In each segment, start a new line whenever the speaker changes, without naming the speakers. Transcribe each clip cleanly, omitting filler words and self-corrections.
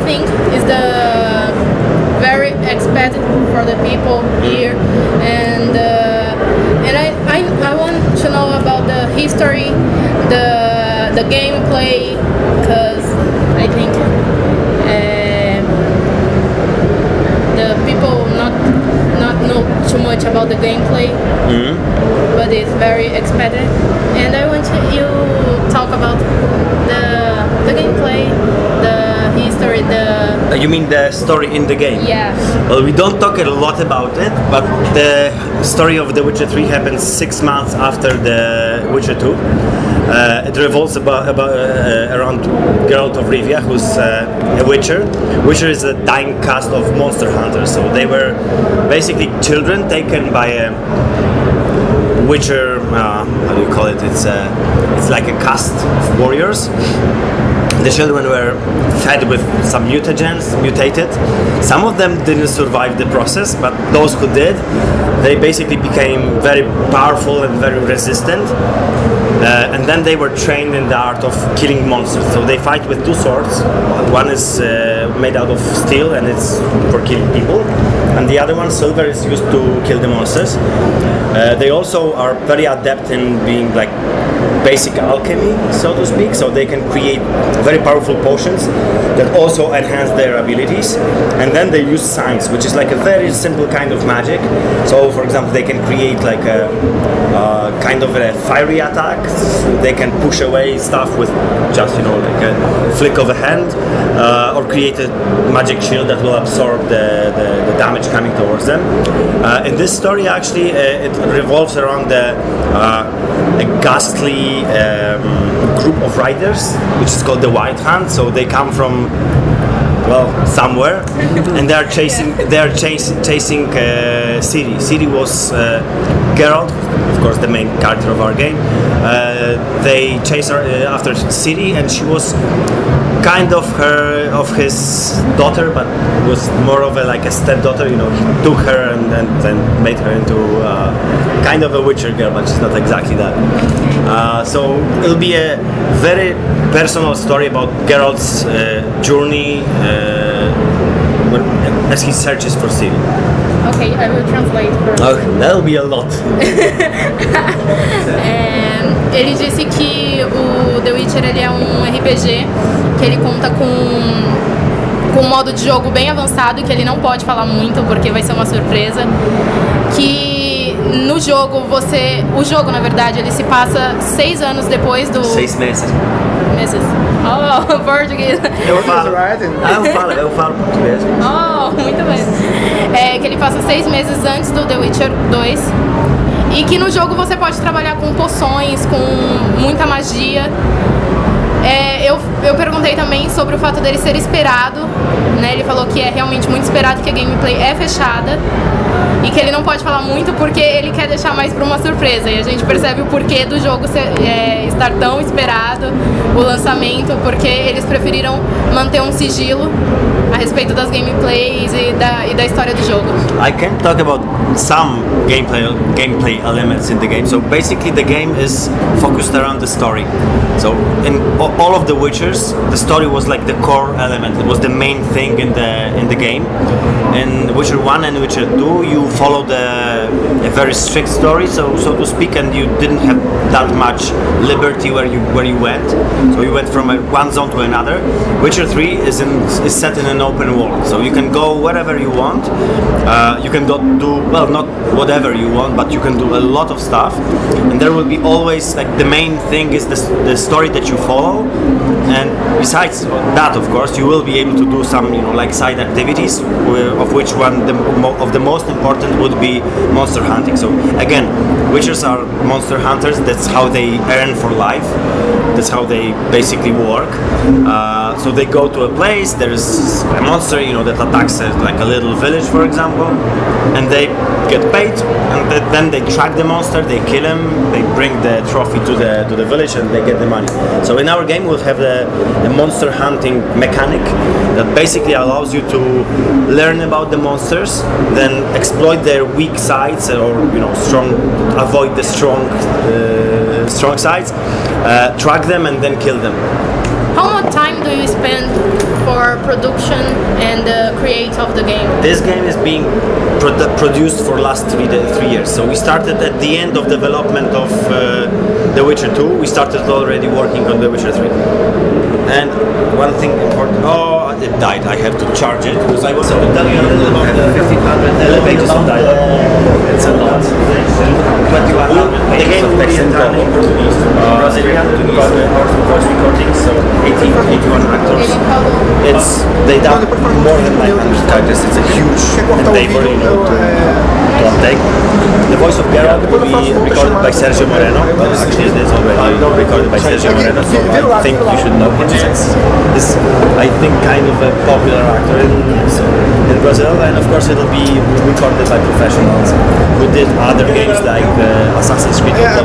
think is the very expected for the people here, and I want to know about the history, the gameplay, because I think the people not know too much about the gameplay, but it's very expected, and I want you talk about the gameplay, the history,
You mean the story in the game?
Yeah.
Well, we don't talk a lot about it, but the story of The Witcher 3 happens 6 months after The Witcher 2. It revolves around Geralt of Rivia, who's a Witcher. Witcher is a dying caste of monster hunters, so they were basically children taken by a Witcher, how do you call it? It's like a caste of warriors. The children were fed with some mutagens, mutated. Some of them didn't survive the process, but those who did, they basically became very powerful and very resistant. And then they were trained in the art of killing monsters. So they fight with two swords. One is made out of steel and it's for killing people. And the other one, silver, is used to kill the monsters. They also are very adept in being like basic alchemy, so to speak, so they can create very powerful potions that also enhance their abilities. And then they use science, which is like a very simple kind of magic. So for example, they can create like a kind of a fiery attack. They can push away stuff with just, like a flick of a hand, or create a magic shield that will absorb the damage coming towards them. In this story, actually, it revolves around a ghastly group of riders, which is called the White Hand. So they come from somewhere, and they are chasing Ciri. Ciri was Geralt, of course, the main character of our game. They chase her after Ciri, and she was kind of his daughter, but was more of a stepdaughter. He took her and made her into kind of a Witcher girl, but she's not exactly that. So it'll be a very personal story about Geralt's journey as he searches for Ciri.
Okay, I will translate for you.
Okay, that'll be a lot.
Ele disse que o The Witcher ele é um RPG que ele conta com um modo de jogo bem avançado, que ele não pode falar muito porque vai ser uma surpresa. Que no jogo o jogo na verdade ele se passa 6 anos depois do...
6 meses.
Oh, português.
Eu falo português.
Oh, muito bem. Que ele passa 6 meses antes do The Witcher 2. E que no jogo você pode trabalhar com poções, com muita magia. Eu perguntei também sobre o fato dele ser esperado, né? Ele falou que é realmente muito esperado, que a gameplay é fechada e que ele não pode falar muito porque ele quer deixar mais para uma surpresa. E a gente percebe o porquê do jogo estar tão esperado, o lançamento, porque eles preferiram manter um sigilo a respeito das gameplays e da história do jogo.
I can talk about some gameplay elements in the game. So basically the game is focused around the story. So in all of the Witchers, the story was like the core element. It was the main thing in the game. In Witcher 1 and Witcher 2, you followed a very strict story, so to speak, and you didn't have that much liberty where you went. So you went from one zone to another. Witcher 3 is set in an open world, so you can go wherever you want. You can do not whatever you want, but you can do a lot of stuff. And there will be always the main thing is the story that you follow. And besides that, of course, you will be able to do some side activities, of which one of the most important would be monster hunting. So again, Witchers are monster hunters. That's how they earn for life. That's how they basically work. So they go to a place, there's a monster that attacks a little village, for example, and they get paid, and then they track the monster, they kill him, they bring the trophy to the village, and they get the money. So in our game we'll have the monster hunting mechanic that basically allows you to learn about the monsters, then exploit their weak sides, or avoid the strong sides, track them, and then kill them.
How much time do you spend for production and the create of the game?
This game is being produced for last 3 years. So we started at the end of development of The Witcher 2. We started already working on The Witcher 3. And one thing important, it died. I have to charge it because I was to tell you a little about the 1500 pages of dialogue. It's a lot. 2100 pages of text entirely in Portuguese. Brazilian, voice recording, so 81 actors. They done more than 900 characters. It's a huge endeavor, to uptake. The voice of Geralt will be recorded by Sergio Moreno. Well, actually, it is already recorded by Sergio Moreno, so I think you should know him. He's, I think, kind of a popular actor in Brazil, and of course, it will be recorded by professionals who did other games like Assassin's Creed. So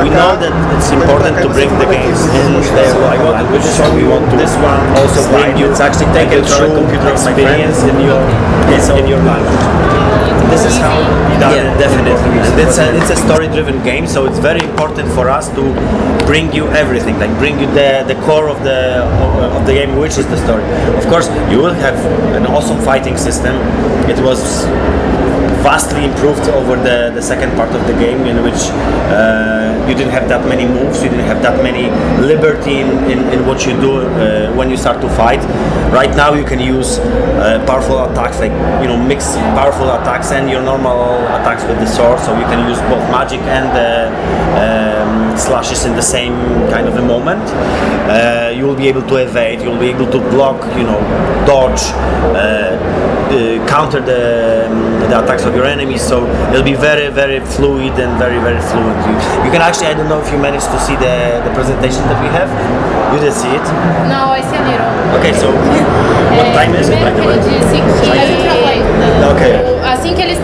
we know that it's important to bring the games in their language. So we want to this one also bring you actually take a true computer experience in your language. This is how we done it, definitely. And it's a story-driven game, so it's very important for us to bring you everything, like bring you the core of the game, which is the story. Of course, you will have an awesome fighting system. It was vastly improved over the second part of the game, in which you didn't have that many moves, you didn't have that many liberty in what you do when you start to fight. Right now you can use powerful attacks, like mix powerful attacks and your normal attacks with the sword, so you can use both magic and slashes in the same kind of a moment. You will be able to evade, you will be able to block, dodge, counter the attacks of your enemies, so it'll be very, very fluid and very, very fluent. You can actually, I don't know if you managed to see the presentation that we have. You did see it?
No, I see a little.
Okay, so what time is it, by the way?
Ele disse que
Okay.
assim que eles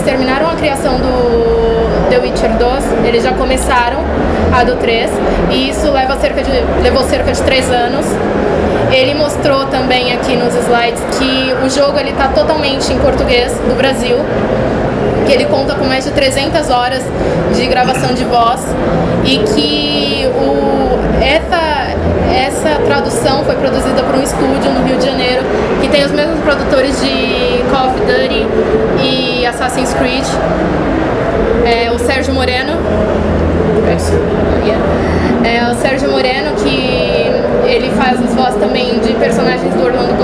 terminaram a criação do The Witcher 2, eles já começaram a do 3, e isso levou cerca de 3 anos. Ele mostrou também aqui nos slides que o jogo ele tá totalmente em português do Brasil, que ele conta com mais de 300 horas de gravação de voz e que essa tradução foi produzida por um estúdio no Rio de Janeiro que tem os mesmos produtores de Call of Duty e Assassin's Creed, o Sérgio Moreno. O Sérgio Moreno, que ele faz as vozes também de personagens do Orlando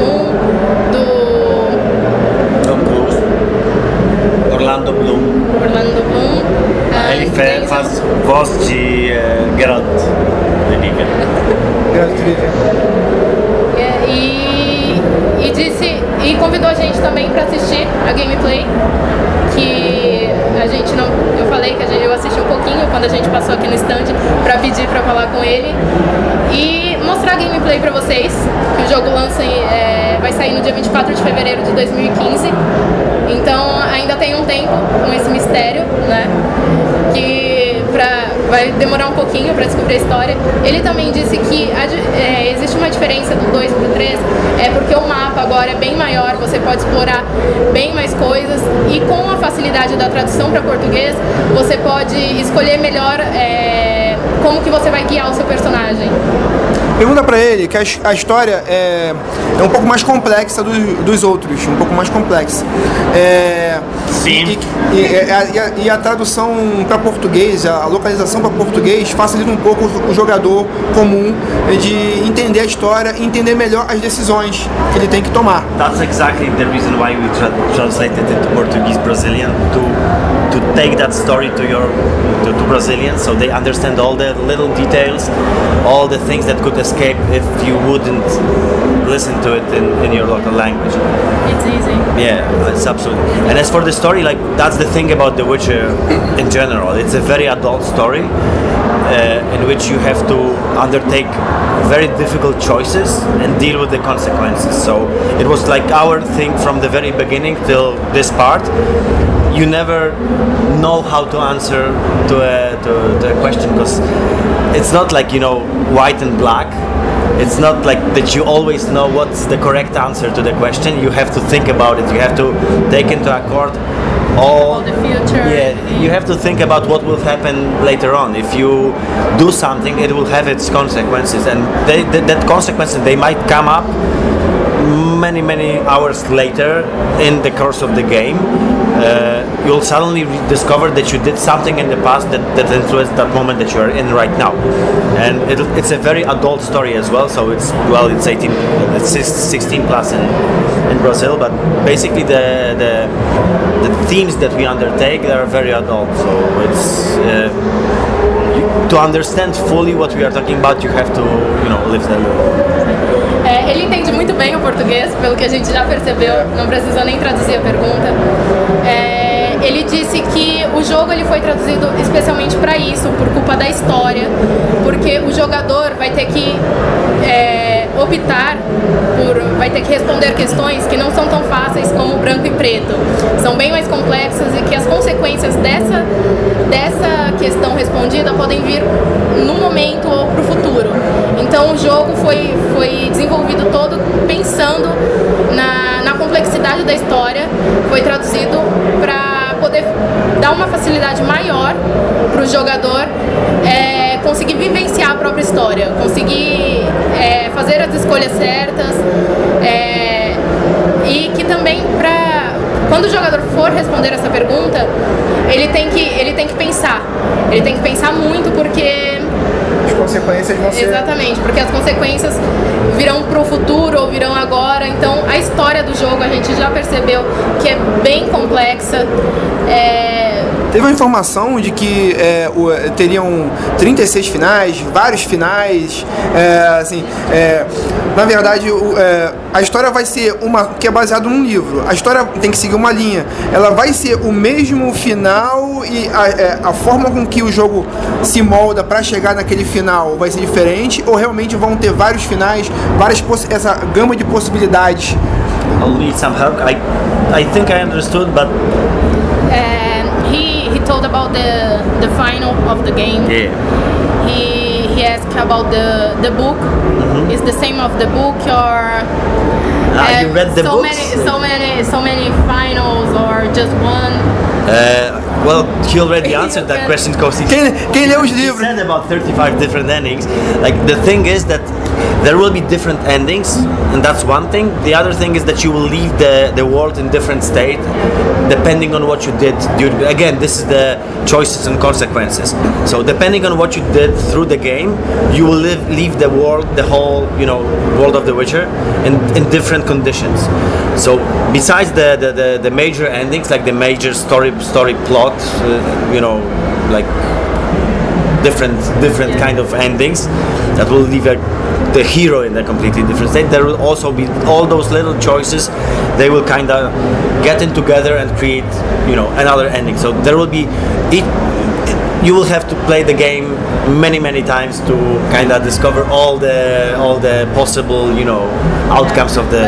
Bloom,
Orlando Bloom. Ele faz voz de Geralt de Rivia.
E convidou a gente também para assistir a gameplay, que a gente não, eu falei que eu assisti um pouquinho quando a gente passou aqui no stand para pedir para falar com ele e mostrar a gameplay para vocês, que o jogo vai sair no dia 24 de fevereiro de 2015, então ainda tem um tempo com esse mistério, né, que vai demorar um pouquinho para descobrir a história. Ele também disse que existe uma diferença do 2 pro 3, porque o mapa agora é bem maior, você pode explorar bem mais coisas e com a facilidade da tradução para português, você pode escolher melhor como que você vai guiar o seu personagem.
Pergunta pra ele que a história é um pouco mais complexa dos outros, um pouco mais complexa.
Sim.
E a tradução para português, a localização para português, facilita um pouco o jogador comum de entender a história e entender melhor as decisões que ele tem que tomar.
That's exactly the reason why we translated it to Portuguese Brazilian, to take that story to Brazilians, so they understand all the little details, all the things that could escape if you wouldn't listen to it in your local language.
It's easy.
Yeah, it's absolutely. And as for the story, like that's the thing about The Witcher in general. It's a very adult story in which you have to undertake very difficult choices and deal with the consequences. So it was like our thing from the very beginning till this part. You never know how to answer to a question, because it's not like white and black. It's not like that you always know what's the correct answer to the question. You have to think about it. You have to take into account
about the future.
Yeah, you have to think about what will happen later on. If you do something, it will have its consequences, and that consequences they might come up many hours later in the course of the game. You'll suddenly discover that you did something in the past that influenced that moment that you are in right now, and it's a very adult story as well. So it's 18, it's 16 plus in Brazil, but basically the themes that we undertake, they are very adult. So it's to understand fully what we are talking about, you have to live them.
Ele entende muito bem o português, pelo que a gente já percebeu, não precisou nem traduzir a pergunta. Ele disse que o jogo ele foi traduzido especialmente para isso, por culpa da história, porque o jogador vai ter que vai ter que responder questões que não são tão fáceis como branco e preto. São bem mais complexas e que as consequências dessa questão respondida podem vir no momento ou para o futuro. Então o jogo foi desenvolvido todo pensando na complexidade da história, foi traduzido para poder dar uma facilidade maior para o jogador conseguir vivenciar a própria história, conseguir fazer as escolhas certas e que também quando o jogador for responder essa pergunta, ele tem que pensar muito, porque
as consequências vão ser...
Exatamente, porque as consequências virão pro futuro ou virão agora. Então a história do jogo a gente já percebeu que é bem complexa.
Teve uma informação de que teriam 36 finais, vários finais, na verdade a história vai ser uma que é baseada num livro, a história tem que seguir uma linha, ela vai ser o mesmo final e a forma com que o jogo se molda para chegar naquele final vai ser diferente, ou realmente vão ter vários finais, essa gama de possibilidades?
I'll need some help. I think I understood, but
he told about the final of the game.
yeah.
He asked about the book.
Mm-hmm.
Is the same of the book, or
you read the books?
so many finals, or just one?
Well, he already answered that question because
Quem leu os
he
livros?
said about 35 different endings. Like, the thing is that there will be different endings, and that's one thing. The other thing is that you will leave the world in different state depending on what you did. Again, this is the choices and consequences. So depending on what you did through the game, you will leave the world, the whole world of the Wicher in different conditions. So besides the major endings, like the major story plot, like different kind of endings that will leave the hero in a completely different state, there will also be all those little choices. They will kind of get in together and create another ending. So there will be you will have to play the game many times to kind of discover all the possible outcomes of the...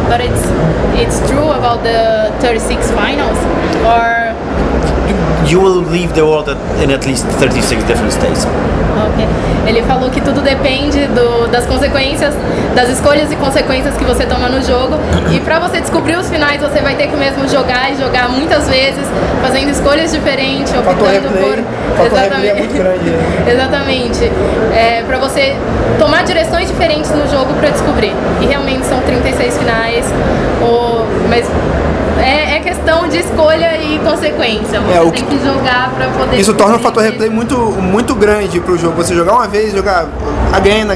But it's true about the 36 finals, or
you will leave the world in at least 36 different states.
Ok. Ele falou que tudo depende das consequências, das escolhas e consequências que você toma no jogo. E pra você descobrir os finais, você vai ter que mesmo jogar e jogar muitas vezes, fazendo escolhas diferentes, optando por...
Exatamente. É muito grande.
Exatamente. Pra você tomar direções diferentes no jogo pra descobrir. E realmente são 36 finais, mas... É questão de escolha e consequência. Você tem que jogar para poder...
Isso torna o fator replay muito grande pro jogo. Você jogar uma vez, jogar again.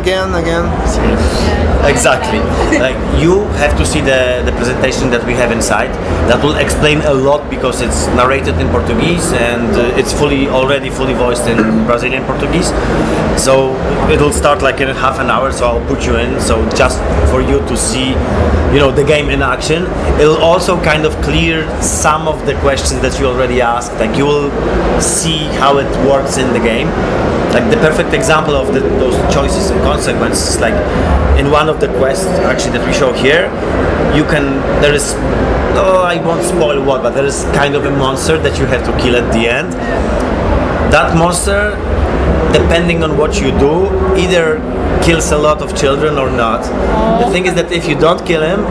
Exactly. Like, you have to see the presentation that we have inside. That will explain a lot because it's narrated in Portuguese and it's already fully voiced in Brazilian Portuguese. So it'll start like in half an hour. So I'll put you in. So just for you to see, the game in action. It'll also kind of clear some of the questions that you already asked. Like, you will see how it works in the game. Like, the perfect example of those choices and consequences, like in one of the quests actually that we show here, there is, I won't spoil what, but there is kind of a monster that you have to kill at the end. That monster, depending on what you do, either kills a lot of children or not. The thing is that if you don't kill him,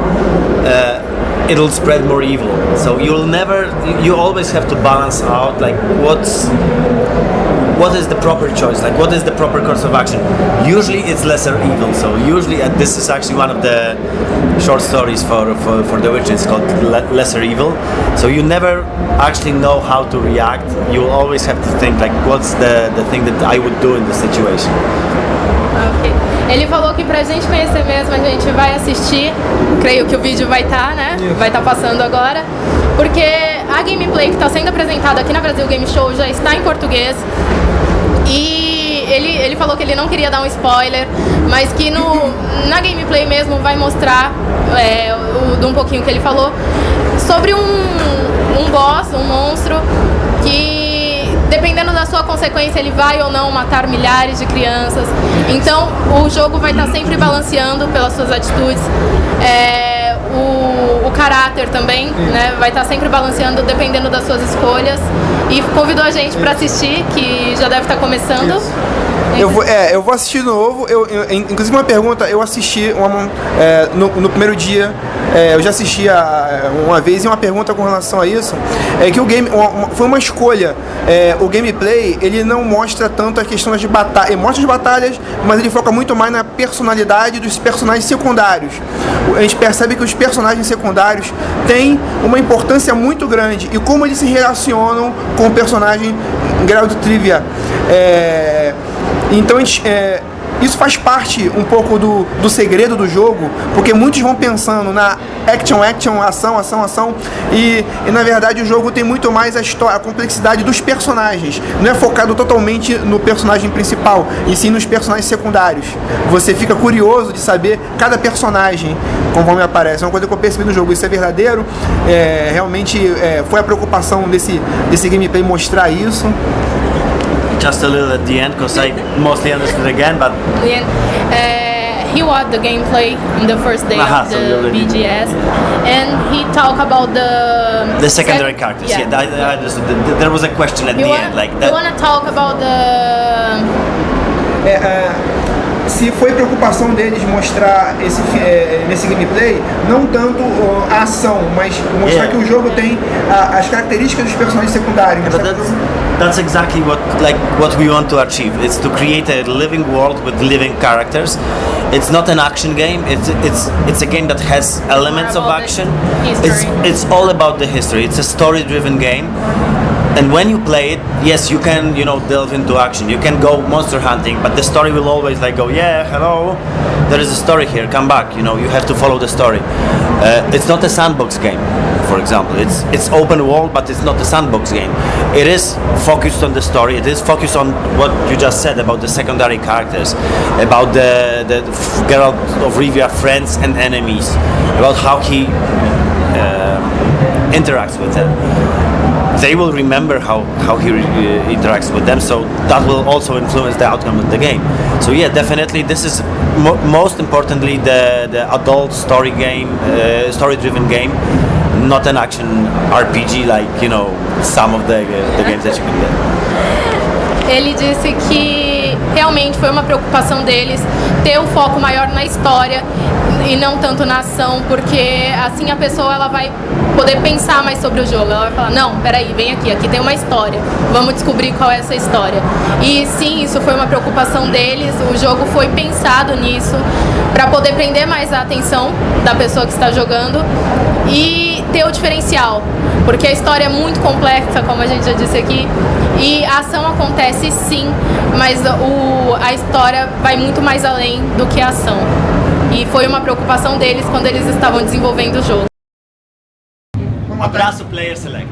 it'll spread more evil. So you always have to balance out like what is the proper choice, like what is the proper course of action. Usually it's lesser evil, so usually this is actually one of the short stories for the Wicher. It's called lesser evil. So you never actually know how to react. You always have to think like what's the thing that I would do in this situation.
Ok. Ele falou que pra gente conhecer mesmo a gente vai assistir, creio que o vídeo vai estar, né? Vai estar passando agora, porque a gameplay que está sendo apresentada aqui na Brasil Game Show já está em português. E ele falou que ele não queria dar um spoiler, mas que na gameplay mesmo vai mostrar um pouquinho que ele falou sobre um boss, um monstro, que dependendo da sua consequência ele vai ou não matar milhares de crianças. Então o jogo vai estar sempre balanceando pelas suas atitudes. O caráter também, né, vai estar sempre balanceando dependendo das suas escolhas. E convidou a gente para assistir, que já deve estar começando.
Eu vou assistir de novo. Inclusive uma pergunta, eu assisti no primeiro dia, eu já assisti uma vez, e uma pergunta com relação a isso é que o game foi uma escolha. O gameplay ele não mostra tanto a questão de batalha, ele mostra as batalhas, mas ele foca muito mais na personalidade dos personagens secundários. A gente percebe que os personagens secundários têm uma importância muito grande e como eles se relacionam com o personagem em grau de trivia. Então isso faz parte um pouco do segredo do jogo, porque muitos vão pensando na action, ação, e na verdade o jogo tem muito mais a história, a complexidade dos personagens. Não é focado totalmente no personagem principal, e sim nos personagens secundários. Você fica curioso de saber cada personagem conforme aparece. É uma coisa que eu percebi no jogo, isso é verdadeiro. Realmente foi a preocupação desse gameplay mostrar isso.
Just a little at the end, because I mostly understood again, but...
He watched the gameplay in the first day of the BGS, and he talked about
the secondary characters. Yeah, I understood. There was a question at the end, like that.
You want to talk about the...
Se foi preocupação deles mostrar nesse gameplay, não tanto a ação, mas mostrar que o jogo tem as características dos personagens secundários.
That's exactly what we want to achieve. It's to create a living world with living characters. It's not an action game. It's a game that has elements of action. It's all about the history. It's a story-driven game. And when you play it, yes, you can, delve into action. You can go monster hunting, but the story will always go, yeah, hello, there is a story here, come back. You have to follow the story. It's not a sandbox game, for example. It's open world, but it's not a sandbox game. It is focused on the story. It is focused on what you just said about the secondary characters, about the Geralt of Rivia friends and enemies, about how he interacts with them. They will remember how he interacts with them, so that will also influence the outcome of the game. So yeah, definitely this is most importantly the adult story game, story-driven game, not an action RPG like some of the games that you can get.
Ele disse que realmente foi uma preocupação deles ter um foco maior na história e não tanto na ação, porque assim a pessoa ela vai poder pensar mais sobre o jogo. Ela vai falar, não, peraí, vem aqui tem uma história, vamos descobrir qual é essa história. E sim, isso foi uma preocupação deles, o jogo foi pensado nisso, para poder prender mais a atenção da pessoa que está jogando e ter o diferencial, porque a história é muito complexa, como a gente já disse aqui, e a ação acontece sim, mas a história vai muito mais além do que a ação. E foi uma preocupação deles quando eles estavam desenvolvendo o jogo.
Um abraço, Player Select.